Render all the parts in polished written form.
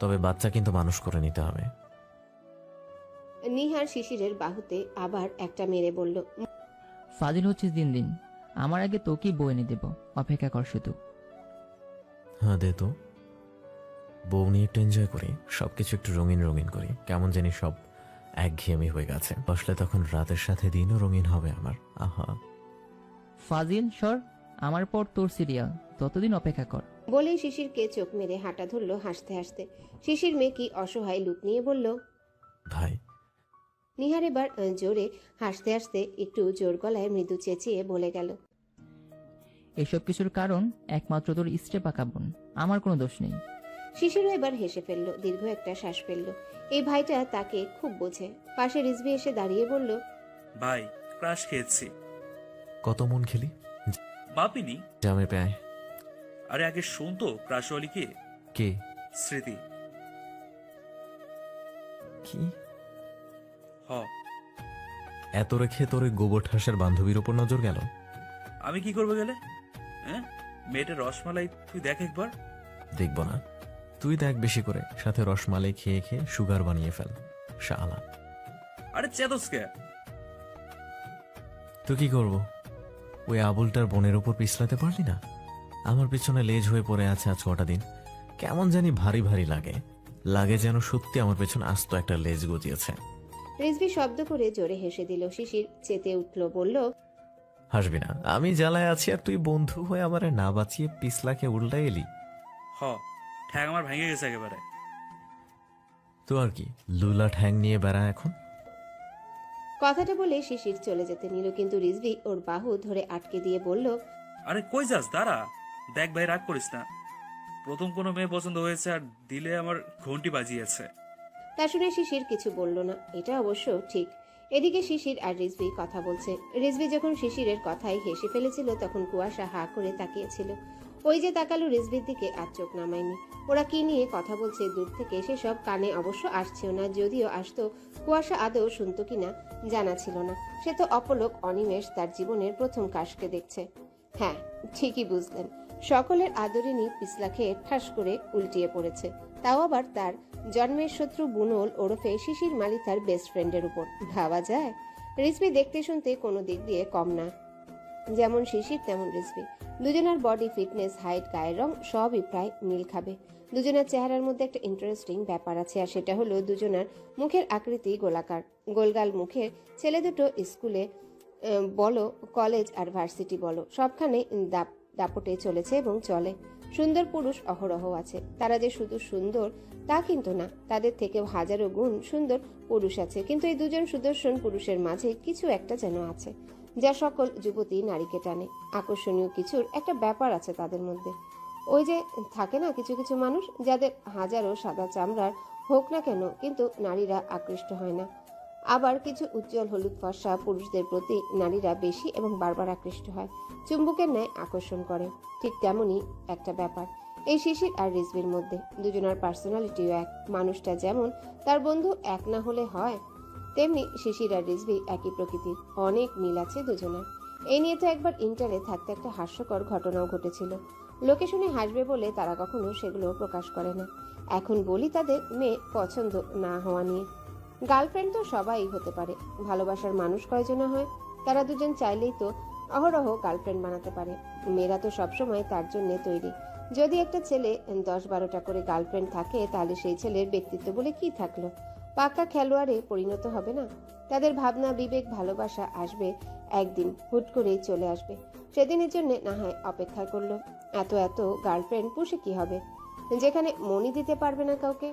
তবে বাচ্চা কিন্তু মানুষ করে নিতে হবে। নিহার শিশিরের বাহুতে আবার একটা মেরে বলল, ফাজিল হচ্ছিস দিন দিন। আমার আগে তোকেই বউ এনে দেব, অপেক্ষা কর শুধু। হ্যাঁ দে তো, বউ নিয়ে একটু এনজয় করি, সবকিছু একটু রঙিন রঙিন করি। কেমন জানি সব একঘেয়েমি হয়ে গেছে, বসলে তখন রাতের সাথে দিনও রঙিন হবে আমার। আহা ফাজিল সর, আমার পর তোর সিরিয়াল, ততদিন অপেক্ষা কর। বলেই শিশিরকে চোখ মেরে হাঁটা ধরল হাসতে হাসতে। শিশির মেয়ে কি অসহায় লুক নিয়ে বলল, ভাই। নিহার এবার জোরে হাসতে হাসতে একটু জোর গলায় মৃদু চেঁচিয়ে বলে গেল, এসব কিছুর কারণ একমাত্র তোর স্ত্রী পাকা বোন, আমার কোনো দোষ নেই। শিশিরও এবার হেসে ফেলল, দীর্ঘ একটা শ্বাস ফেলল। এই ভাইটা তাকে খুব বোঝে। পাশে রিজভি এসে দাঁড়িয়ে বলল, ভাই ক্রাশ খেয়েছি। কত মন খেলি বাপিনি। জামে পায়। আরে আগে শুন তো, ক্রাশওয়ালি কে? কে? স্মৃতি। কি হ। এত রেখে তোর ওই গোবর ঠাসের বান্ধবীর ওপর নজর গেল? আমি কি করবো গেলে? হ্যাঁ, মেয়েটার রসমালাই তুই দেখ একবার। দেখব না, তুই দেখ বেশি করে, সাথে রসমালাই খেয়ে খেয়ে সুগার বানিয়ে ফেল শালা। আরে চেতস কে? তো কি করব? ওই আবুলটার বোনের উপর পিছলাতে পারলি না? আমার পিছনে লেজ হয়ে পড়ে আছে আজ কটা দিন। কেমন জানি ভারী ভারী লাগে, লাগে যেন সত্যি আমার পেছনে আস্ত একটা লেজ গজিয়েছে। রিজভি শব্দ করে জোরে হেসে দিল। শিশির চেতে উঠল, বলল, হাসবি না, আমি জ্বালায় আছি আর তুই বন্ধু হয়ে আমারে না বাঁচিয়ে পিছলাকে উল্টা এলি। হ, ঠ্যাং আমার ভেঙে গেছে একেবারে। তো আর কি, লুলা ঠ্যাং নিয়ে বেড়া এখন। কথাটা বলে শিশির চলে যেতে নিল, কিন্তু রিজভি ওর বাহু ধরে আটকে দিয়ে বলল, আরে কই যাস, দাঁড়া। দেখ ভাই, রাগ করিস না। প্রথম কোনো মেয়ে পছন্দ হয়েছে আর দিলে আমার ঘন্টি বাজিয়েছে। তা শুনে শিশির কিছু বলল না, এটা অবশ্য ঠিক। এদিকে শিশির আর রিজভি কথা বলছে। রিজভি যখন শিশিরের কথায় হেসে ফেলেছিল, তখন কুয়াশা হা করে তাকিয়েছিল। ওই যে তাকালো রিজভির দিকে, আর চোখ নামায়নি। ওরা কি নিয়ে কথা বলছে দূর থেকে সেসব কানে অবশ্য আসছেও না। যদিও আসতো, কুয়াশা আদৌ শুনতো কিনা জানা ছিল না। সে তো অপলক অনিমেষ তার জীবনের প্রথম কাশকে দেখছে। হ্যাঁ, ঠিকই বুঝলেন, সকলের আদরিনী পিছলা খেয়ে ঠাস করে উল্টিয়ে পড়েছে, তাও আবার তার জন্মের শত্রু বুনল ওরফে শিশির মালিতার বেস্ট ফ্রেন্ডের উপর। ভাবা যায়, রিজভি দেখতে শুনতে কোনো দিক দিয়ে কম না। যেমন শিশির তেমন রিজভি। দুজনের বডি ফিটনেস, হাইট, গায়ের রং সবই প্রায় মিল খাবে। দুজনের চেহারার মধ্যে একটা ইন্টারেস্টিং ব্যাপার আছে, আর সেটা হলো দুজনের মুখের আকৃতি গোলাকার। গোলগাল মুখের ছেলে দুটো স্কুলে বলো, কলেজ আর ভার্সিটি বলো, সবখানে দাপটে চলেছে এবং চলে। সুন্দর পুরুষ অহরহ আছে। তারা যে শুধু সুন্দর তা কিন্তু না, তাদের থেকেও হাজারো গুণ সুন্দর পুরুষ আছে। কিন্তু এই দুজন সুদর্শন পুরুষের মাঝে কিছু একটা যেন আছে, যা সকল যুবতী নারীকে টানে। আকর্ষণীয় কিছুর একটা ব্যাপার আছে তাদের মধ্যে। ওই যে থাকে না কিছু কিছু মানুষ, যাদের হাজারো সাদা চামড়ার হোক না কেন, কিন্তু নারীরা আকৃষ্ট হয় না। আবার কিছু উজ্জ্বল হলুদ ফর্সা পুরুষদের প্রতি নারীরা বেশি এবং বারবার আকৃষ্ট হয়, চুম্বকের ন্যায় আকর্ষণ করে। ঠিক তেমনই একটা ব্যাপার এই শিশির আর রিজভির মধ্যে। দুজনের পার্সোনালিটিও এক। মানুষটা যেমন তার বন্ধু এক না হলে হয়, তেমনি শিশির আর রিজভি একই প্রকৃতির। অনেক মিল আছে দুজনের। এই নিয়ে তো একবার ইন্টারে থাকতে একটা হাস্যকর ঘটনাও ঘটেছিল। লোকে শুনে হাসবে বলে তারা কখনো সেগুলো প্রকাশ করে না। এখন বলি তাদের মেয়ে পছন্দ না হওয়া নিয়ে। গার্লফ্রেন্ড তো সবাই হতে পারে, ভালোবাসার মানুষ কয়জনা হয়? তারা দুজন চাইলেই তো অহরহ গার্লফ্রেন্ড বানাতে পারে। মেয়েরা তো সবসময় তার জন্য তৈরি। যদি একটা ছেলে 10-12টা করে গার্লফ্রেন্ড থাকে, তাহলে সেই ছেলের ব্যক্তিত্ব বলে কি থাকলো? পাক্কা খেলোয়াড়ে পরিণত হবে না? তাদের ভাবনা, বিবেক, ভালোবাসা আসবে একদিন, হুট করেই চলে আসবে। সেদিনের জন্য না হয় অপেক্ষা করলো। এত এত গার্লফ্রেন্ড পুষে কি হবে, যেখানে মনই দিতে পারবে না কাউকে?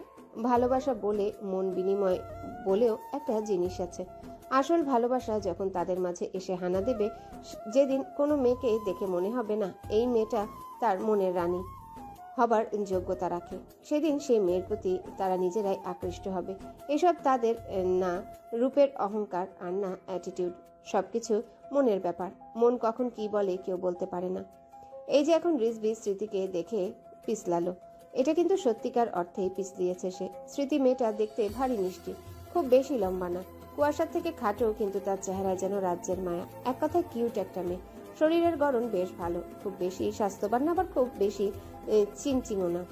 ভালোবাসা বলে, মন বিনিময় বলেও একটা জিনিস আছে। আসল ভালোবাসা যখন তাদের মাঝে এসে হানা দেবে, যেদিন কোনো মেয়েকে দেখে মনে হবে না এই মেয়েটা তার মনের রানী হবার যোগ্যতা রাখে, সেদিন সেই মেয়ের প্রতি তারা নিজেরাই আকৃষ্ট হবে। এসব তাদের না রূপের অহংকার আর না অ্যাটিটিউড, সবকিছু মনের ব্যাপার। মন কখন কি বলে কেউ বলতে পারে না। এই যে এখন রিজভি স্মৃতিকে দেখে পিছলালো, এটা কিন্তু সত্যিকার অর্থেই পিছলিয়েছে সে। স্মৃতি মেয়েটা দেখতে ভারী মিষ্টি, খুব বেশি লম্বা না, কুয়াশার থেকে খাটো, কিন্তু তার চেহারায় যেন রাজ্যের মায়া। এক কথায় কিউট একটা মেয়ে। শরীরের গড়ন বেশ ভালো, খুব বেশি স্বাস্থ্যবান না, আবার খুব বেশি চিংচিংও না।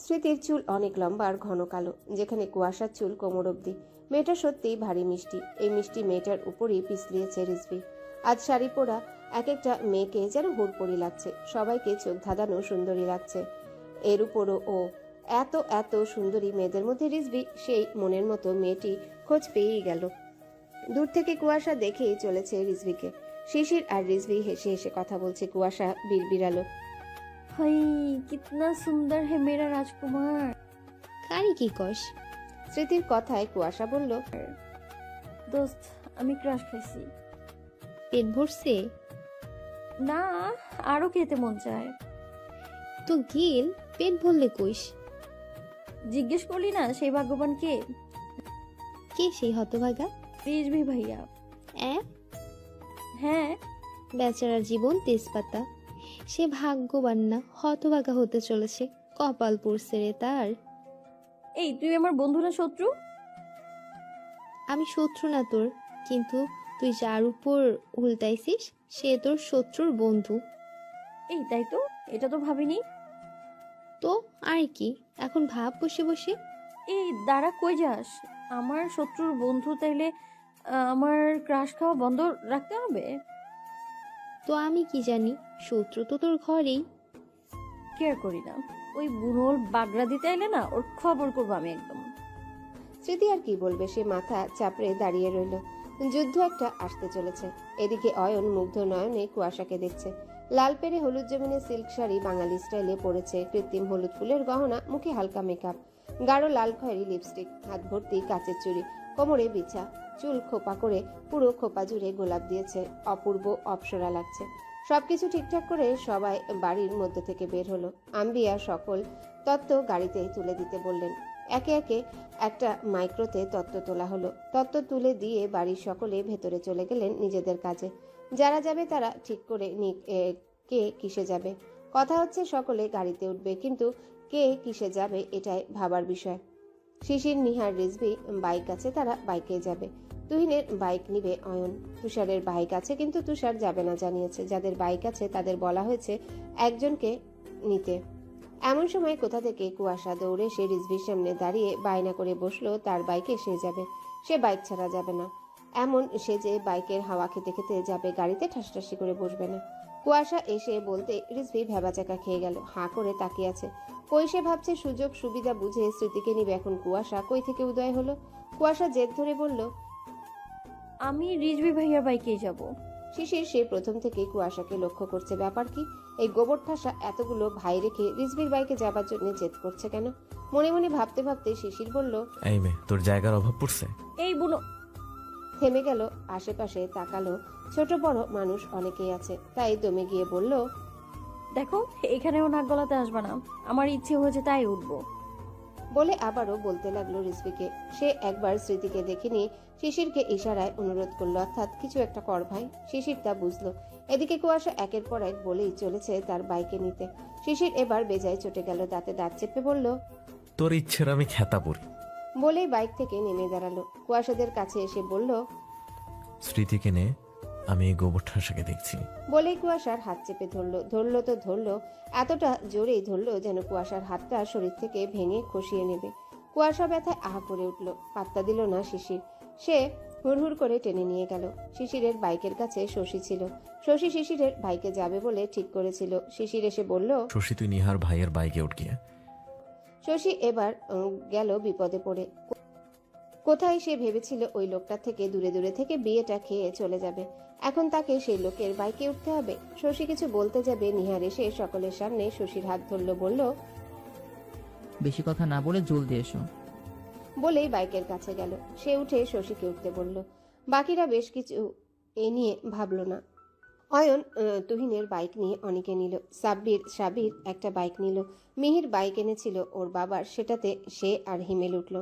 স্মৃতির চুল অনেক লম্বা আর ঘন কালো, যেখানে কুয়াশার চুল কোমর অব্দি। মেয়েটা সত্যিই ভারী মিষ্টি। এই মিষ্টি মেয়েটার উপরই পিছলিয়েছে রিজভী। আজ শাড়ি পরা এক একটা মেয়েকে যেন হুড়পড়ি লাগছে, সবাইকে চোখ ধাঁধানো সুন্দরী লাগছে। এর উপরও ও এত এত সুন্দরী মেয়েদের মধ্যে রিজভী সেই মনের মতো মেয়েটি খোঁজ পেয়েই গেল। দূর থেকে কুয়াশা দেখেই চলেছে রিজভীকে। শিশির আর রিজভী হেসে হেসে কথা বলছে। কুয়াশা বিড়বিড়ালো, হাই কিতনা সুন্দর হে মেরা রাজকুমার। কারি কি কস? স্মৃতির কথায় কুয়াশা বলল, দোস্ত আমি ক্রাশ খাইছি। পেট ভরছে? না, আরো খেতে মন চায়। তো গিল পেট ভরলে কইস। জিজ্ঞেস করলি না সেই ভাগ্যবান কে? কে সেই হতভাগা? রিজভী ভাইয়া। অ্যাঁ, হ্যাঁ, বেচারার জীবন তেজপাতা। সে ভাগ্যবান না, হতভাগা হতে চলেছে। কপাল পড়ছে রে তার। এই তুই আমার বন্ধু না শত্রু? আমি শত্রু না তোর, কিন্তু তুই যার উপর উল্টাইছিস সে তোর শত্রুর বন্ধু। এই তাই তো, এটা তো ভাবিনি। তো আর কি, এখন ভাব বসে বসে। এই দাঁড়া, কই যাস? আমার শত্রুর বন্ধু তাইলে আমার ক্রাশ খাওয়া বন্ধ রাখতে হবে? তো আমি কি জানি, শত্রু তো তোর ঘরেই। কেয়ার করি না। ওই বুনোর বাগড়া দিতে এলে না, ওর খবর করবো আমি একদম। স্মৃতি আর কি বলবে, সে মাথা চাপড়ে দাঁড়িয়ে রইল। যুদ্ধ একটা আসতে চলেছে। এদিকে অয়ন মুগ্ধ নয়নে কুয়াশাকে দেখছে। লাল পেরে হলুদ জমিনে সিল্ক শাড়ি বাঙালি স্টাইলে পরেছে, কৃত্রিম হলুদ ফুলের গহনা, মুখে হালকা মেকআপ, গাঢ় লাল খয়েরি লিপস্টিক, হাত ভর্তি কাচের চুড়ি, কোমরে বিছা, চুল খোপা করে পুরো খোপা জুড়ে গোলাপ দিয়েছে। অপূর্ব অপসরা লাগছে। সবকিছু ঠিকঠাক করে সবাই বাড়ির মধ্যে থেকে বের হলো। আম্বিয়া সকল তত্ত্ব গাড়িতেই তুলে দিতে বললেন। একে একে একটা মাইক্রোতে তত্ত্ব তোলা হলো। তত্ত্ব তুলে দিয়ে বাড়ির সকলে ভেতরে চলে গেলেন নিজেদের কাজে। যারা যাবে তারা ঠিক করে নিক কে কিসে যাবে। কথা হচ্ছে সকলে গাড়িতে উঠবে, কিন্তু কে কিসে যাবে এটাই ভাবার বিষয়। শিশির, নিহার, রিজভী বাইক আছে, তারা বাইকে যাবে। তুহিনের বাইক নিবে অয়ন। তুষারের বাইক আছে, কিন্তু তুষার যাবে না জানিয়েছে। যাদের বাইক আছে তাদের বলা হয়েছে একজনকে নিতে। এমন সময় কোথা থেকে কুয়াশা দৌড়ে সে রিজভির সামনে দাঁড়িয়ে বায়না করে বসলো তার বাইকে সে যাবে। সে বাইক ছাড়া যাবে না। এমন সে যে বাইকের হাওয়া খেতে খেতে যাবে, গাড়িতে ঠাসঠাসি করে বসবে না। কুয়াশা এসে বলতে রিজভি ভেবাচাকা খেয়ে গেল, হাঁ করে তাকিয়ে আছে। কই সে ভাবছে সুযোগ সুবিধা বুঝে স্মৃতিকে নিবে। এখন কুয়াশা কই থেকে উদয় হলো? কুয়াশা জেদ ধরে বলল, আমি রিজভী ভাইয়ার বাইকেই যাব। শিশির সে প্রথম থেকেই কুয়াশাকে লক্ষ্য করছে। ব্যাপার কি? এই গোবর ঠাসা এতগুলো ভাই রেখে রিজভির বাইকে যাবার জন্য জেদ করছে কেন? মনে মনে ভাবতে ভাবতে শিশির বলল, এই মেয়ে, তোর জায়গার অভাব পড়ছে? এই বুনো। থেমে গেল। আশেপাশে তাকালো। ছোট বড় মানুষ অনেকেই আছে, তাই দমে গিয়ে বলল, দেখো এখানেও নাক গলাতে আসবে না, আমার ইচ্ছে হয়েছে তাই উঠবো। বলে আবারও বলতে লাগলো রিজভিকে। সে একবার স্মৃতিকে দেখেনি, শিশিরকে ইশারায় অনুরোধ করলো, অর্থাৎ কিছু একটা কর ভাই। শিশির তা বুঝলো। এদিকে কুয়াশা একের পর এক বলেই চলেছে তার বাইকে নিতে। শিশির এবার বেজায় চটে গেল, দাঁতে দাঁত চেপে বলল, তোর ইচ্ছের আমি খেতা পড়ি। বলেই বাইক থেকে নেমে দাঁড়ালো। কুয়াশাদের কাছে এসে বলল, স্মৃতিকে নে, আমি এই গোবর ঠাসাকে দেখছি। বলেই কুয়াশার হাত চেপে ধরলো তো ধরলো, এতটা জোরেই ধরলো যেন কুয়াশার হাতটা শরীর থেকে ভেঙে খসিয়ে নেবে। কুয়াশা ব্যথায় আহা করে উঠল। পাত্তা দিল না শিশির। সে হুড়হুড় করে টেনে নিয়ে গেল। শিশিরের বাইকের কাছে শশী ছিল। শশী শিশিরের বাইকে যাবে বলে ঠিক করেছিল। শিশির এসে বলল, শশী, তুই নিহার ভাইয়ের বাইকে উঠ গিয়ে। শশী এবার গেল বিপদে পড়ে। কোথায় সে ভেবেছিল ওই লোকটা থেকে দূরে দূরে থেকে বিয়েটা খেয়ে চলে যাবে, এখন তাকে সেই লোকের বাইকে উঠতে হবে। শশী কিছু বলতে যাবে, নিহার এসে সকলের সামনে শশীর হাত ধরল, বলল, বেশি কথা না বলে জলদি এসো। বলেই বাইকের কাছে গেল। সে উঠে শশীকে উঠতে বলল। বাকিরা বেশ কিছু এ নিয়ে ভাবল না। অয়ন তুহিনের বাইক নিয়ে অনেকে নিল। সাবির একটা বাইক নিল। মিহির বাইক এনেছিল ওর বাবার, সেটাতে সে আর হিমেল উঠল।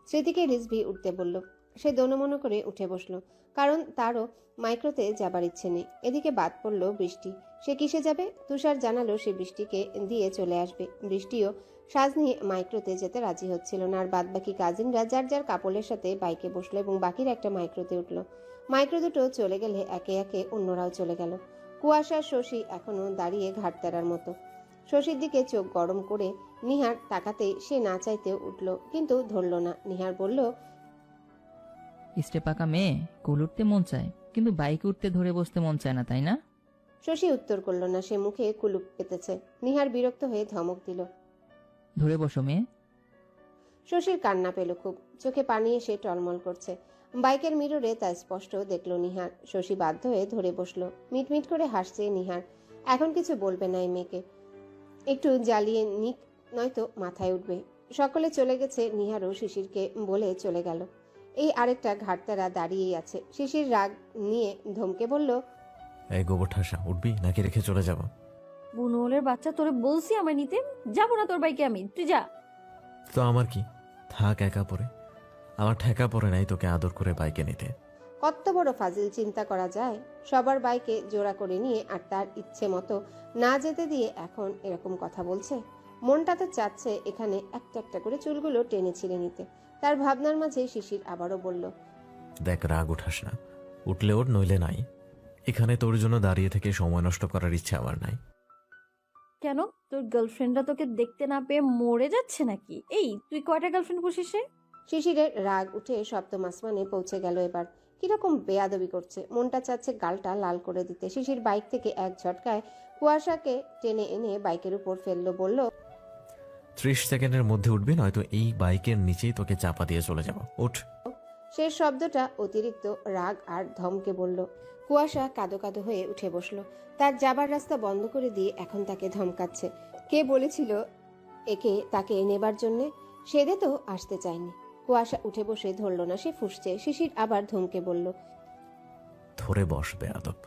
স্মৃতিকে রিজভি উঠতে বলল। সে দোনমনো করে উঠে বসলো, কারণ তারও মাইক্রোতে যাবার ইচ্ছে নেই। এদিকে বাদ পড়ল বৃষ্টি। সে কিসে যাবে? তুষার জানালো সে বৃষ্টিকে দিয়ে চলে আসবে। বৃষ্টিও সাজ নিয়ে মাইক্রোতে যেতে রাজি হচ্ছিল না। আর বাদ বাকি কাজিনরা যার যার কাপড়ের সাথে বাইকে বসলো এবং বাকির একটা মাইক্রোতে উঠলো। মাইক্রো দুটো চলে গেলে একে একে অন্যরাও চলে গেল। কুয়াশা শশী এখনো দাঁড়িয়ে ঘাটতেরার মতো। শশীর দিকে চোখ গরম করে নিহার তাকাতেই সে না চাইতে উঠল, কিন্তু ধরল না। নিহার বলল, স্টে পাকা মেয়ে, কুল উঠতে মন চায় কিন্তু বাইকে উঠতে ধরে বসতে মন চায় না, তাই না? শশী উত্তর করল না। সে মুখে কুলুপ পেতেছে। নিহার বিরক্ত হয়ে ধমক দিল। ধরে বসো মেয়ে। শশীর কান্না পেল খুব, চোখে পানি এসে টলমল করছে। বাইকের মিররে তা স্পষ্ট দেখল নিহার। শশী বাধ্য হয়ে ধরে বসলো। মিটমিট করে হাসছে নিহার। এখন কিছু বলবে না এই মেয়েকে, একটু জ্বালিয়ে নিক, নয়তো মাথায় উঠবে। সকলে চলে গেছে, নিহারও শিশিরকে বলে চলে গেল। এই আরেকটা ঘাটতারা দাঁড়িয়েই আছে। শিশির রাগ নিয়ে ধমকে বলল, এই গোবর ঠাসা, উঠবি নাকি রেখে চলে যাব? বুনোলের বাচ্চা, তোরে বলছি আমায় নিতে, যাবো না তোর বাইকে আমি, তুই যা। তো আমার কি, থাক একা পরে। আমার ঠেকা পড়ে নাই তোকে আদর করে বাইকে নিতে। কত বড় ফাজিল চিন্তা করা যায়। সবার বাইকে জোড়া করে নিয়ে আর তার ইচ্ছে মতো না যেতে দিয়ে এখন এরকম কথা বলছে। মনটা তো চাচ্ছে এখানে একটা একটা করে চুলগুলো টেনে ছিঁড়ে নিতে। তার ভাবনার মাঝে শিশির আবারও বলল, দেখ, রাগ উঠাস না, উঠলে ওর নইলে নাই। এখানে তোর জন্য দাঁড়িয়ে থেকে সময় নষ্ট করার ইচ্ছে আমার নাই। কেন, তোর গার্লফ্রেন্ডরা তোকে দেখতে না পেয়ে মরে যাচ্ছে নাকি? এই তুই কয়টা গার্লফ্রেন্ড পুষিস রে? শিশিরের রাগ উঠে সপ্তম আসমানে পৌঁছে গেল। এবার কিরকম বেয়াদবি করছে। মনটা চাচ্ছে গালটা লাল করে দিতে। শিশির বাইক থেকে এক ঝটকায় কুয়াশাকে টেনে এনে বাইকের উপর ফেললো। বলল, 30 সেকেন্ডের মধ্যে উঠবি, নয়তো এই বাইকের নিচেই তোকে চাপা দিয়ে চলে যাব। উঠ। শেষ শব্দটা অতিরিক্ত রাগ আর ধমকে বলল। কুয়াশা কাঁদো কাঁদো হয়ে উঠে বসলো। তার যাবার রাস্তা বন্ধ করে দিয়ে এখন তাকে ধমকাচ্ছে। কে বলেছিল একে তাকে নেবার জন্যে? সেদে তো আসতে চায়নি। কুয়াশা উঠে বসে ধরল না, সে ফুঁসছে। শিশির আবার ধমকে বলল। ধরে বস বেয়াদব।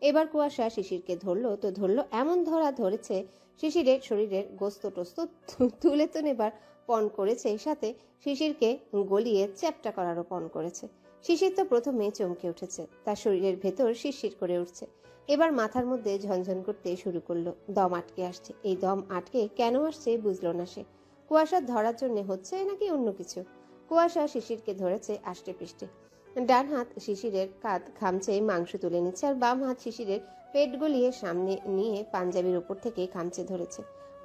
এবার কুয়াশা শিশিরকে ধরলো তো ধরলো, এমন ধরা ধরেছে শিশিরের শরীরের গোস্ত টোস্ত তুলে তো নেবার পণ করেছে, সাথে শিশিরকে গলিয়ে চ্যাপ্টা করারও পণ করেছে। শিশির তো প্রথমে চমকে উঠেছে, তার শরীরের ভেতর শিরশির করে উঠছে। এবার মাথার মধ্যে ঝনঝন করতে শুরু করলো। দম আটকে আসছে। এই দম আটকে কেন আসছে বুঝলো না সে। কুয়াশার ধরার জন্য হচ্ছে নাকি অন্য কিছু? কুয়াশা শিশিরকে ধরেছে আষ্টে পৃষ্ঠে। ডান হাত শিশিরের কাঁধ খামচে মাংস তুলে নিচ্ছে, আর বাম হাত শিশিরের পেট গলিয়ে সামনে নিয়ে পাঞ্জাবির উপর থেকে খামচে ধরেছে।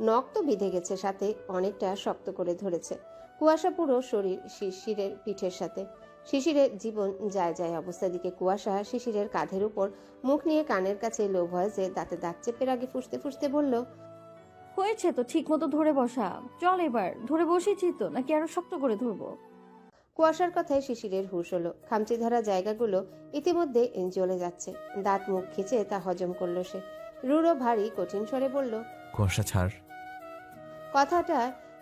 নখ তো বিঁধে গেছে, সাথে অনেকটা শক্ত করে ধরেছে। কুয়াশা পুরো শরীর শিশিরের পিঠের সাথে। শিশিরের জীবন যায় যায় অবস্থা দিকে কুয়াশা শিশিরের কাঁধের উপর মুখ নিয়ে কানের কাছে লো ভয়েসে দাঁতে দাঁত চেপে রাগে ফুঁসতে ফুঁসতে বলল, হয়েছে তো, ঠিক মতো ধরে বসা। চল এবার, ধরে বসেছি তো, নাকি আরো শক্ত করে ধরবো? কুয়াশার কথায় শিশিরের হুঁশ হলো। খামচে ধরা জায়গাগুলো ইতিমধ্যে জ্বলে যাচ্ছে। দাঁত মুখ খিচে তা হজম করলো সে। রুড়ো ভারী কঠিন স্বরে বলল, কুয়াশা ছাড়। কথাটা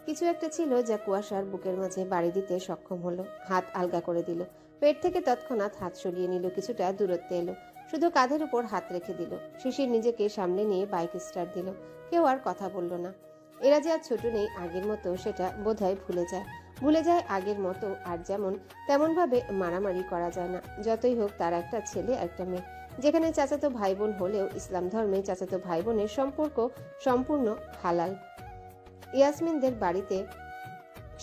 কিছু একটা ছিল যা কুয়াশার বুকের মাঝে বাড়ি দিতে সক্ষম হলো। হাত আলগা করে দিল। পেট থেকে তৎক্ষণাৎ হাত সরিয়ে নিল। কিছুটা দূরত্বে এলো, শুধু কাঁধের উপর হাত রেখে দিল। শিশির নিজেকে সামনে নিয়ে বাইক স্টার্ট দিল। কেউ আর কথা বলল না। এরা যে আর ছোট নেই আগের মতো, সেটা বোধহয় ভুলে যায় আগের মতো। আর যেমন তেমন ভাবে মারামারি করা যায় না। যতই হোক তার একটা ছেলে একটা মেয়ে। যেখানে চাচাতো ভাই বোন হলেও ইসলাম ধর্মে চাচাতো ভাই বোনের সম্পর্ক সম্পূর্ণ হালাল। ইয়াসমিনদের বাড়িতে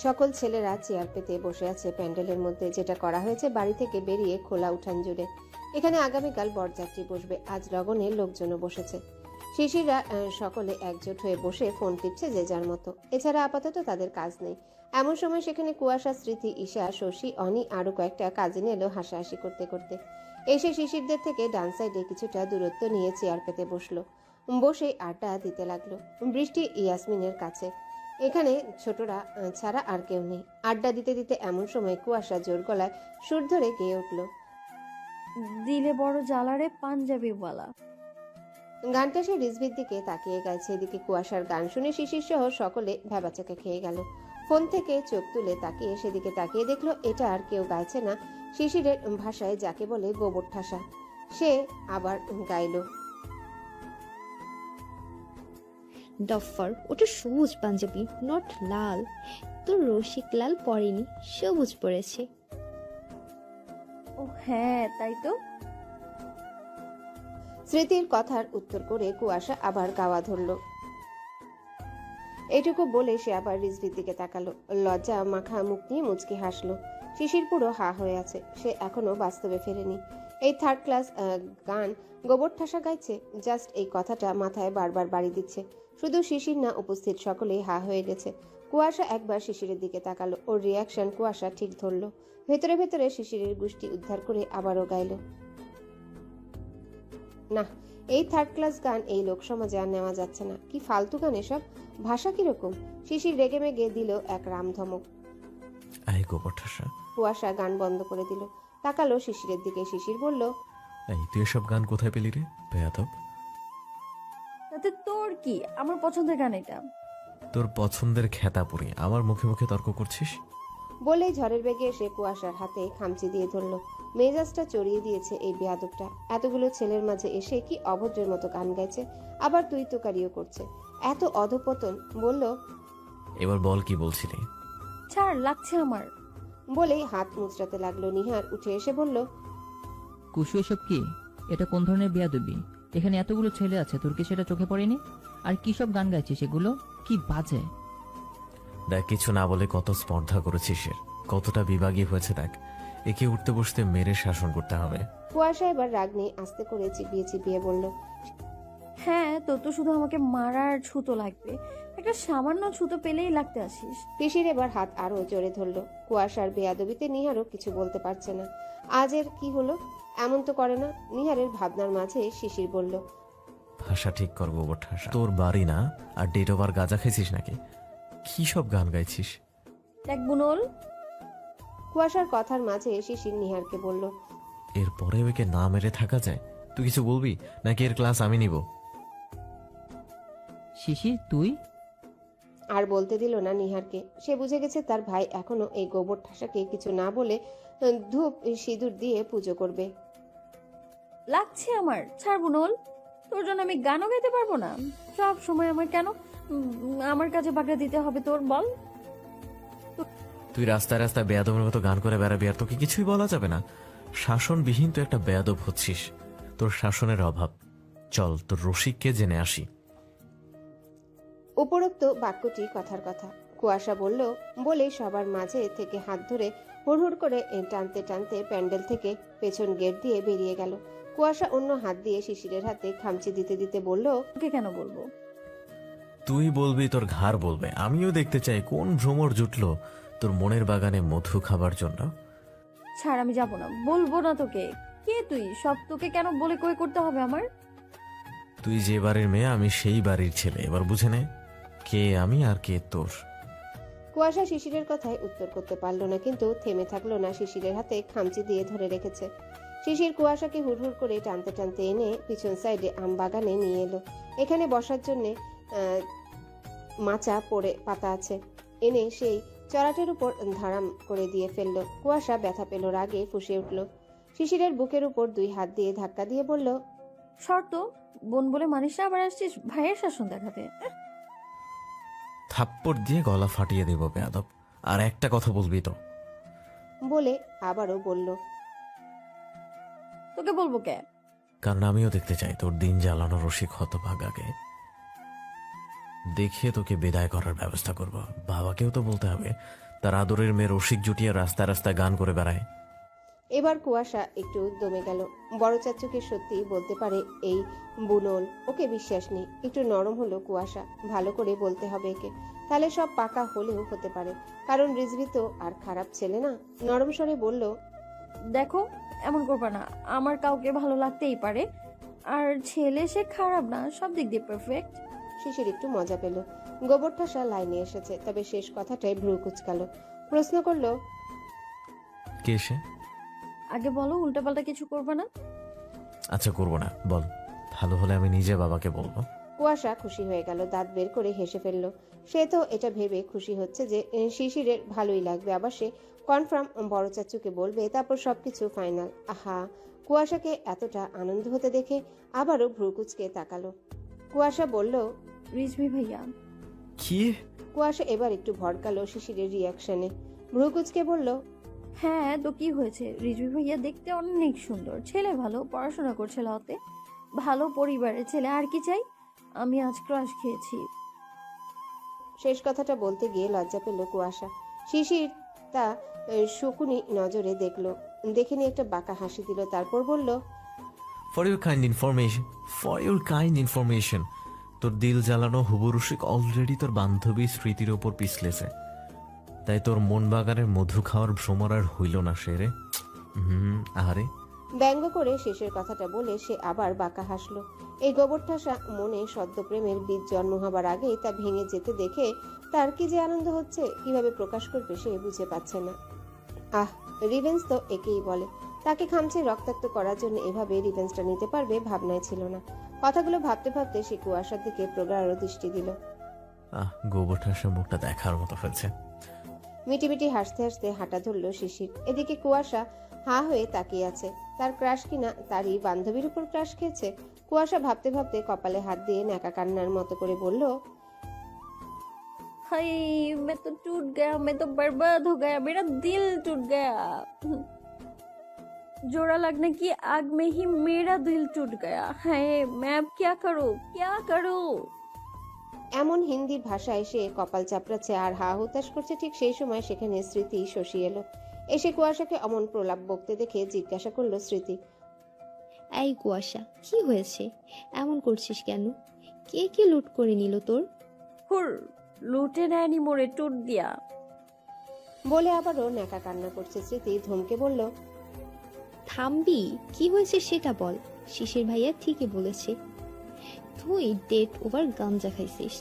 সকল ছেলেরা চেয়ার পেতে বসে আছে প্যান্ডেলের মধ্যে, যেটা করা হয়েছে বাড়ি থেকে বেরিয়ে খোলা উঠান জুড়ে। এখানে আগামীকাল বরযাত্রী বসবে। আজ লগনের লোকজনও বসেছে। শিশিররা সকলে একজোট হয়ে বসে ফোন টিপছে যে যার মতো। এছাড়া আপাতত তাদের কাজ নেই। এমন সময় সেখানে কুয়াশা, স্মৃতি, ঈশা, শশী, অনি আরো কয়েকটা কাজিন এলো হাসাহাসি করতে করতে। এসে শিশিরদের থেকে ডান সাইডে কিছুটা দূরত্ব নিয়ে চেয়ার পেতে বসলো। বসে আড্ডা দিতে লাগলো। বৃষ্টি ইয়াসমিনের কাছে। এখানে ছোটরা ছাড়া আর কেউ নেই। আড্ডা দিতে দিতে এমন সময় কুয়াশা জোর গলায় সুর ধরে গেয়ে উঠল, দিলে বড় জ্বালারে পাঞ্জাবিওয়ালা। গানটা সে রিজভির দিকে তাকিয়ে গাইছে। এদিকে কুয়াশার গান শুনে শিশির সহ সকলে ভ্যাবাচাকা খেয়ে গেল। ফোন থেকে চোখ তুলে তাকিয়ে সেদিকে তাকিয়ে দেখলো এটা আর কেউ গাইছে না, শিশিরের ভাষায় যাকে বলে গোবর ঠাসা। সে আবার গাইল, ডফার, ওটা সবুজ পাঞ্জাবি, নট লাল। তোর রসিক লাল পরেনি, সবুজ পরেছে। ও হ্যাঁ, তাই তো। স্মৃতির কথার উত্তর করে কুয়াশা আবার গাওয়া ধরল। এটুকু বলে সে আবার রিজভির দিকে তাকালো। লজ্জা মাখা মুখ নিয়ে মুচকি হাসলো। শিশির পুরো হা হয়ে আছে। সে এখনো বাস্তবে ফেরেনি। এই থার্ড ক্লাস গান গোবর ঠাসা গাইছে। জাস্ট এই কথাটা মাথায় বারবার বাড়ি দিচ্ছে। শুধু শিশির না, উপস্থিত সকলেই হা হয়ে গেছে। কুয়াশা একবার শিশিরের দিকে তাকালো। ওর রিয়াকশন কুয়াশা ঠিক ধরলো। ভেতরে ভেতরে শিশিরের গুষ্টি উদ্ধার করে আবারও গাইল। না, এই থার্ড ক্লাস গান এই লোকসমাজে আর নেওয়া যাচ্ছে না। কি ফালতু গান এসব, ভাষা কিরকম। শিশির রেগে মেগে দিল এক রামধমক। এই গোবর ঠাসা। কুয়াশা গান বন্ধ করে দিল। তাকালো শিশিরের দিকে। শিশির বলল, এই তুই এসব গান কোথায় পেলি রে বেয়াদব? তাতে তোর কি? আমার পছন্দের গান এটা। তোর পছন্দের খেতাপুরি আমার মুখে মুখে তর্ক করছিস? বলেই ঝড়ের বেগে এসে কুয়াশার হাতে খামচি দিয়ে ধরলো। মেজাজটা চড়িয়ে দিয়েছে এই বেয়াদবটা। এতগুলো ছেলের মাঝে এসে কি অভদ্রের মতো গান গাইছে, আবার তুই তোকারিও করছে। এত অধপতন। বলল, এবার বল কি বলছিলি? ছাড়, লাগছে আমার। বলেই হাত মুচড়াতে লাগলো। নিহার উঠে এসে বলল, কুশু এসব কি? এটা কোন ধরনের বেয়াদবি? এখানে এতগুলো ছেলে আছে, তোর কি সেটা চোখে পড়েনি? আর কি সব গান গাইছিস এগুলো? কি বাজে! দেখ, কিছু না বলে কত স্পর্ধা করেছিস এর, কতটা বিভাগী হয়েছে দেখ। একে উঠতে বসতে মেরে শাসন করতে হবে। কুয়াশা এবার রাগ নিয়ে আস্তে করে চিবিয়ে চিবিয়ে বলল, হ্যাঁ, তোর তো শুধু আমাকে মারার ছুতো লাগবে। একটা সামান্য ছুতো পেলেই লাগতে আসিস। শিশির এবার হাত আরো জোরে ধরলো। কুয়াশার বেয়াদবিতে নিহারও কিছু বলতে পারছে না। আজের কি হলো, এমন তো করে না। নিহারের ভাবনার মাঝে শিশির বলল, ভাষা ঠিক কর গোবর ঠাসা। তোর বাড়ি না আর ডেট ওভার গাঁজা খাইছিস নাকি? কি সব গান গাইছিস? দেখ বুনল, কুয়াশার কথার মাঝে শিশির নিহারকে বলল, এরপরে ওকে না মেরে থাকা যায়? তুই কিছু বলবি নাকি এর ক্লাস আমি নিব? শিশির, তুই? আর বলতে দিল না নিহারকে। সে বুঝে গেছে তার ভাই এখনো এই গোবর ঠাসাকে কিছু না বলে ধূপ সিঁদুর দিয়ে পুজো করবে। লাগছে আমার। ছাড় বুনল, তোর জন্য আমি গানও গাইতে পারবো না। সব সময় আমার কেন আমার কাছে বাগড়া দিতে হবে তোর, বল? তুই রাস্তায় রাস্তায় বেয়াদবের মতো গান করে বেড়াবি আর তোকে কিছুই বলা যাবে না? শাসনবিহীন তুই একটা বেয়াদব হচ্ছিস। তোর শাসনের অভাব। চল তোর রসিককে জেনে আসি। উপরোক্ত বাক্যটি কথার কথা। কুয়াশা বলল বলেই সবার মাঝে থেকে হাত ধরে হুড়হুড় করে টানতে টানতে প্যান্ডেল থেকে পেছন গেট দিয়ে বেরিয়ে গেল। কুয়াশা অন্য হাত দিয়ে শিশিরের হাতে খামচি দিতে দিতে বলল, ওকে কেন বলবো? তুই বলবি, তোর ঘাড় বলবে। আমিও দেখতে চাই কোন ভ্রমর জুটলো তোর মনের বাগানে মধু খাবার জন্য। ছাড়, আমি যাবো না। বলবো না তোকে। কে তুই? সব তোকে কেন বলে কই করতে হবে আমার? তুই যে বাড়ির মেয়ে আমি সেই বাড়ির ছেলে। এবার বুঝে নে কে আমি আর কে তোর। কুয়াশা শিশিরের কথায় উত্তর করতে পারল না, কিন্তু থেমে থাকলো না। শিশিরের হাতে খামচি দিয়ে ধরে রেখেছে। শিশির কুয়াশাকে হুড়হুড় করে টানতে টানতে এনে পিছন সাইডে আম বাগানে নিয়ে এলো। এখানে বসার জন্যে মাচা পড়ে পাতা আছে। এনে সেই চড়াটের উপর ধারাম করে দিয়ে ফেললো। কুয়াশা ব্যথা পেল, রাগে ফুঁসে উঠল। শিশিরের বুকের উপর দুই হাত দিয়ে ধাক্কা দিয়ে বলল, শর্ত বোন বলে মানিস না, আবার আসছিস ভাইয়ের শাসন দেখাতে। থাপ্পড় দিয়ে গলা ফাটিয়ে দেব বেয়াদব। আর একটা কথা বলবি তো? বলে আবারও বলল, তোকে বলবো কে? কারণ আমিও দেখতে চাই তোর দিন জ্বালানো রসিক হতভাগাকে। দেখে তোকে বিদায় করার ব্যবস্থা করব। বাবাকেও তো বলতে হবে তার আদরের মেয়ে রসিক জুটিয়ে রাস্তায় রাস্তায় গান করে বেড়ায়। এবার কুয়াশা একটু দমে গেল। বড় চাচুকে সত্যি বলতে পারে এই বুনল, ওকে বিশ্বাস নেই। একটু নরম হলো কুয়াশা। ভালো করে বলতে হবে একে, তাহলে সব পাকা হলেও হতে পারে। কারণ রিজভি তো আর খারাপ ছেলে না। নরম স্বরে বলল, দেখো, এমন করবা না। আমার কাউকে ভালো লাগতেই পারে, আর ছেলে সে খারাপ না, সব দিক দিয়ে পারফেক্ট। শিশির একটু মজা পেল। গোবর ঠাসা লাইনে এসেছে, তবে শেষ কথাটাই ভ্রু কুচকালো। প্রশ্ন করলো, কে সে? আগে বলো, উল্টাপাল্টা কিছু করবে না। আচ্ছা করবো না, বল। ভালো হলে আমি নিজে বাবাকে বলবো। কুয়াশা খুশি হয়ে গেল, দাঁত বের করে হেসে ফেললো। সে তো এটা ভেবে খুশি হচ্ছে যে শিশিরের ভালোই লাগবে। আবার সে কনফার্ম বড় চাচুকে বলবে, তারপর সবকিছু ফাইনাল। আহা, কুয়াশাকে এতটা আনন্দ হতে দেখে আবারও ভ্রু কুচকে তাকালো। কুয়াশা বলল, রিজভি ভাইয়া। কি? কুয়াশা এবার একটু ভড়কালো শিশিরের রিয়াকশনে। ভ্রু কুচকে বলল, হ্যাঁ তো কি হয়েছে? রিজভি ভাইয়া দেখতে অনেক সুন্দর, ছেলে ভালো, পড়াশোনা করছে লতে, ভালো পরিবারের ছেলে। আর কি চাই? আমি আজ ক্রাশ খেয়েছি। শেষ কথাটা বলতে গিয়ে লজ্জা পেল কুয়াশা। শিশির তা শকুনি নজরে দেখলো। দেখে নিয়ে একটা বাঁকা হাসি দিল, তারপর বলল, ফর ইউর কাইন্ড ইনফরমেশন, তোর দিল জ্বালানো হুবরুশিক অলরেডি তোর বান্ধবী স্মৃতির ওপর পিছলেছে, তাই তোর মন বাগানের মধু খাওয়ার ভ্রমর আর হইল না সে রে। আহারে। ব্যঙ্গ করে শেষের কথাটা বলে সে আবার বাঁকা হাসলো। এই গোবরঠাসা মনে সদ্য প্রেমের বীজ জন্ম হবার আগেই তা ভেঙে যেতে দেখে তার কি যে আনন্দ হচ্ছে, কিভাবে প্রকাশ করবে সে বুঝে পাচ্ছে না। রিভেঞ্জ তো একেই বলে। তাকে খামচে রক্তাক্ত করার জন্য এভাবে রিভেঞ্জটা নিতে পারবে ভাবনায় ছিল না। কথাগুলো ভাবতে ভাবতে সে কুয়াশার দিকে প্রগাঢ় দৃষ্টি দিল। গোবর ঠাসা মুখটা দেখার মতো ফেলছে। মিটিমিটি হাসতে হাসতে হাঁটা ধরল শিশির। এদিকে কুয়াশা হা হয়ে তাকিয়ে আছে। তার ক্রাশ কিনা তারই বান্ধবীর উপর ক্রাশ খেয়েছে। কুয়াশা ভাবতে ভাবতে কপালে হাত দিয়ে ন্যাকা কান্নার মতো করে বলল, हाय मैं तो टूट गया, मैं तो बर्बाद हो गया, मेरा दिल टूट गया। जोड़ा लगने की आग में ही मेरा दिल टूट गया। हाय मैं अब क्या करूं, क्या करूं? এমন হিন্দি ভাষায় সে কপাল চাপড়াচ্ছে আর হা হুতাশ করছে। ঠিক সেই সময় সেখানে স্মৃতি শশী এলো। এসে কুয়াশাকে অমন প্রলাপ বকতে দেখে জিজ্ঞাসা করলো স্মৃতি, এই কুয়াশা, কি হয়েছে? এমন করছিস কেন? কে কে লুট করে নিল তোর? हुर लूटे नैनी मोरे टूट दिया। বলে আবারও ন্যাকা কান্না করছে। স্মৃতি ধমকে বলল, থামবি? কি হয়েছে সেটা বল। শিশির ভাইয়া ঠিকই বলেছে, তুই ডেট ওভার গাঞ্জা খাইছিস।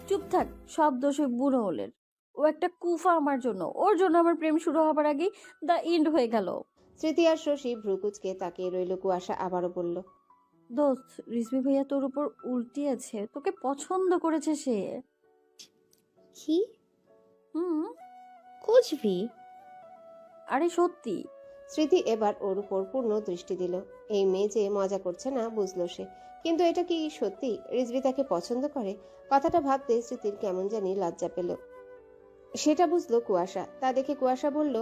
চুপ থাক, সব দোষ ওই বুড়ো ওলের। ও একটা কুফা আমার জন্য, ওর জন্য আমার প্রেম শুরু হবার আগেই দ্য এন্ড হয়ে গেল। স্মৃতি আর শশী ভ্রুকুচকে তাকিয়ে রইল। কুয়াশা আবারও বলল, দোস্ত, রিজভি ভাইয়া তোর উপর উল্টিয়েছে, তোকে পছন্দ করেছে সে। কি হুম, খুঁজবি? আরে সত্যি। স্মৃতি এবার ওর উপর পূর্ণ দৃষ্টি দিল। এই মেয়ে যে মজা করছে না বুঝলো সে, কিন্তু এটা কি সত্যি রিজভি তাকে পছন্দ করে? কথাটা ভাবতে স্মৃতির কেমন জানি লজ্জা পেল। সেটা বুঝলো কুয়াশা। তা দেখে কুয়াশা বলল,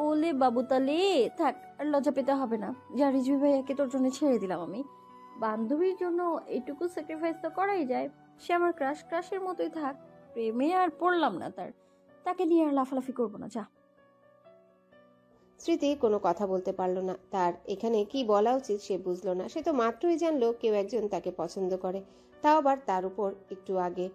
ওলে বাবু, তালে থাক, আর লজ্জা পেতে হবে না। যা, রিজভি ভাইয়াকে তোর জন্য ছেড়ে দিলাম আমি। বান্ধবীর জন্য এইটুকু স্যাক্রিফাইস তো করাই যায়। সে আমার ক্রাশের মতোই থাক। প্রেমে আর পড়লাম না তাকে নিয়ে আর লাফালাফি করবো না, যা। স্মৃতি কোনো কথা বলতে পারলো না। তার এখানে কি বলা উচিত সে বুঝলো না। সে তো মাত্রই জানলো কেউ একজন তাকে পছন্দ করে, তাও আবার তার উপর একটু আগে।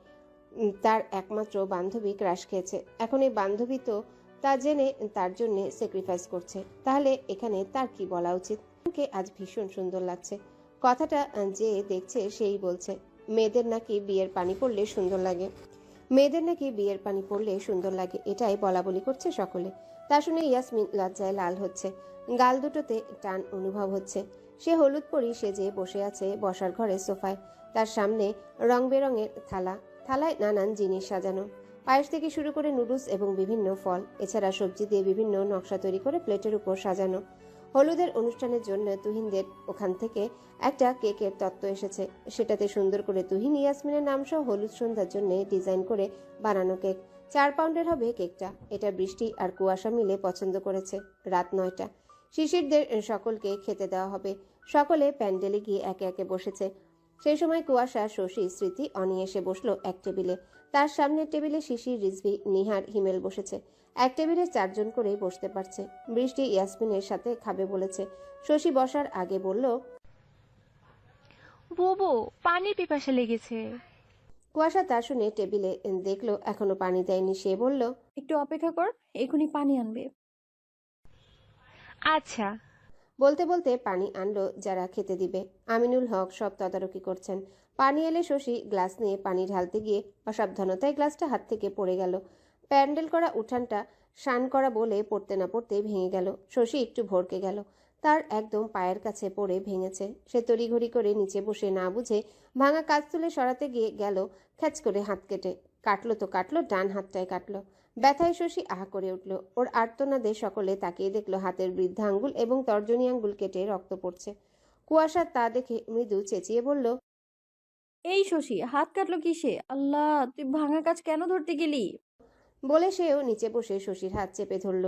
তার একমাত্র বান্ধবী ক্রাশ খেয়েছে। এখন এই বান্ধবী তো তা জেনে তার জন্য স্যাক্রিফাইস করছে। তাহলে এখানে তার কি বলা উচিত? কে আজ ভীষণ সুন্দর লাগছে। কথাটা যে দেখছে সেই বলছে, মেয়েদের নাকি বিয়ের পানি পড়লে সুন্দর লাগে। মেয়েদের নাকি বিয়ের পানি পড়লে সুন্দর লাগে, এটাই বলা বলি করছে সকলে। তা শুনে ইয়াসমিন লজ্জায় লাল হচ্ছে। গাল দুটোতে টান অনুভব হচ্ছে। সে হলুদ পরি সেজে বসে আছে বসার ঘরে সোফায়। তার সামনে রং বেরঙের থালায় নানান জিনিস সাজানো। পায়েস থেকে শুরু করে নুডলস এবং বিভিন্ন ফল, এছাড়া সবজি দিয়ে বিভিন্ন নকশা তৈরি করে প্লেটের উপর সাজানো। হলুদের অনুষ্ঠানের জন্য তুহিনদের ওখান থেকে একটা কেকের তত্ত্ব এসেছে। সেটাতে সুন্দর করে তুহিন ইয়াসমিনের নাম সহ হলুদ সন্ধ্যার জন্য ডিজাইন করে বানানো কেক। 4 পাউন্ডের হবে কেকটা। এটা বৃষ্টি আর কুয়াশা মিলে পছন্দ করেছে। রাত 9টা। শিশিরদের সকলকে খেতে দেওয়া হবে। সকলে প্যান্ডেলে গিয়ে একে একে বসেছে। সেই সময় কুয়াশা, শশী, স্মৃতি, অনি এসে বসলো এক টেবিলে। তার সামনের টেবিলে শিশির, রিজভি, নিহার, হিমেল বসেছে। এক টেবিলে 4 জন করেই বসতে পারছে। বৃষ্টি ইয়াসমিনের সাথে খাবে বলেছে। শশী বসার আগে বলল, বুবু, পানির পিপাসা লেগেছে। কুয়াশা তা শুনে টেবিলে দেখলো এখনো পানি দেয়নি। সে বলল, একটু অপেক্ষা কর, এখনই পানি আনবে। আচ্ছা। বলতে বলতে পানি আনলো যারা খেতে দিবে। আমিনুল হক সব তদারকি করছেন। পানি এলে শশী গ্লাস নিয়ে পানি ঢালতে গিয়ে অসাবধানতায় গ্লাসটা হাত থেকে পড়ে গেল। প্যান্ডেল করা উঠানটা শান করা বলে পড়তে না পড়তে ভেঙে গেল। শশী একটু ভড়কে গেল। তার একদম পায়ের কাছে পড়ে ভেঙেছে। সে তড়িঘড়ি করে নিচে বসে না বুঝে ভাঙা কাজ তুলে সরাতে গিয়ে গেল খ্যাচ করে হাত কেটে। কাটলো তো কাটলো, ডান হাতটায় কাটলো। ব্যথায় শশী আহা করে উঠল। ওর আর্তনাদে সকলে তাকিয়ে দেখলো হাতের বৃদ্ধা আঙ্গুল এবং তর্জনী আঙ্গুল কেটে রক্ত পড়ছে। কুয়াশা তা দেখে মৃদু চেঁচিয়ে বলল, এই শশী, হাত কাটলো কিসে? আল্লাহ, তুই ভাঙা কাজ কেন ধরতে গেলি? বলে সেও নিচে বসে শশীর হাত চেপে ধরল।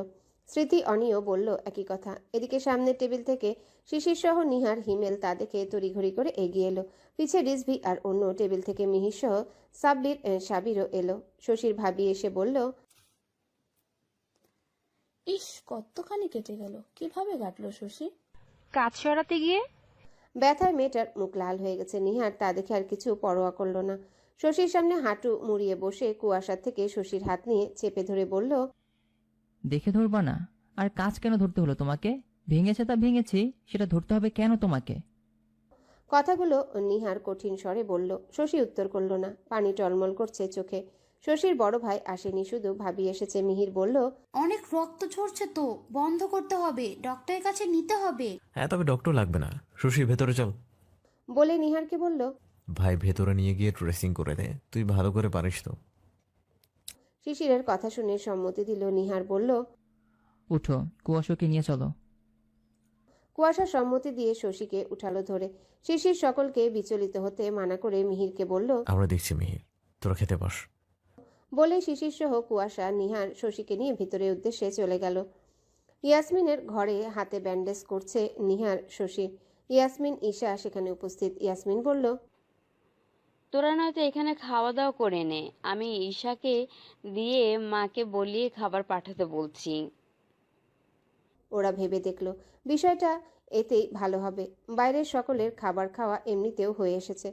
স্মৃতি, অনিও বলল একই কথা। এদিকে সামনের টেবিল থেকে শিশির সহ নিহার, হিমেল তা দেখে তড়িঘড়ি করে এগিয়ে এলো। পিছে রিজভি আর অন্য টেবিল থেকে মিহির সহ সাব্বির, সাবিরও এলো। শশীর ভাবি এসে বলল, ইস, কতখানি কেটে গেল, কিভাবে কাটলো শশী? কাজ সরাতে গিয়ে। ব্যথায় মেয়েটার মুখ লাল হয়ে গেছে। নিহার তা দেখে আর কিছু পরোয়া করলো না। শশীর সামনে হাঁটু মুড়িয়ে বসে কুয়াশা থেকে শশীর হাত নিয়ে চেপে ধরে বলল, দেখে ধরবা না? আর কাজ কেন ধরতে হলো তোমাকে? ভেঙেছে তা ভেঙেছি, সেটা ধরতে হবে কেন তোমাকে? কথাগুলো নিহার কঠিন স্বরে বলল। শশী উত্তর করল না। পানি টলমল করছে চোখে। শশীর বড় ভাই আসেনি, শুধু ভাবি এসেছে। মিহির বলল, অনেক রক্ত ঝরছে তো, বন্ধ করতে হবে, ডক্টরের কাছে নিতে হবে। হ্যাঁ, তবে ডক্টর লাগবে না। শশী ভেতরে চল। বলে নিহারকে বলল, ভাই ভেতরে নিয়ে গিয়ে ড্রেসিং করে দে, তুই ভালো করে পারিস তো। শিশিরের কথা শুনে সম্মতি দিল। নিহার বলল, উঠো, কুয়াশাকে নিয়ে চলো। কুয়াশা সম্মতি দিয়ে শশীকে উঠালো ধরে। শিশির সকলকে বিচলিত হতে মানা করে মিহিরকে বলল, আমরা দেখছি মিহির, তোরা খেতে বস। বলে শিশির সহ কুয়াশা, নিহার শশীকে নিয়ে ভিতরের উদ্দেশ্যে চলে গেল। ইয়াসমিনের ঘরে হাতে ব্যান্ডেজ করছে নিহার, শশী। ইয়াসমিন, ঈশা সেখানে উপস্থিত। ইয়াসমিন বলল, তোরা নয়তো এখানে খাওয়া দাওয়া করে নে, আমি ঈশাকে দিয়ে মাকে বলিয়ে খাবার পাঠাতে বলছি। ওরা ভেবে দেখল বিষয়টা এতেই ভালো হবে। বাইরের সকলের খাবার খাওয়া এমনিতেও হয়ে এসেছে।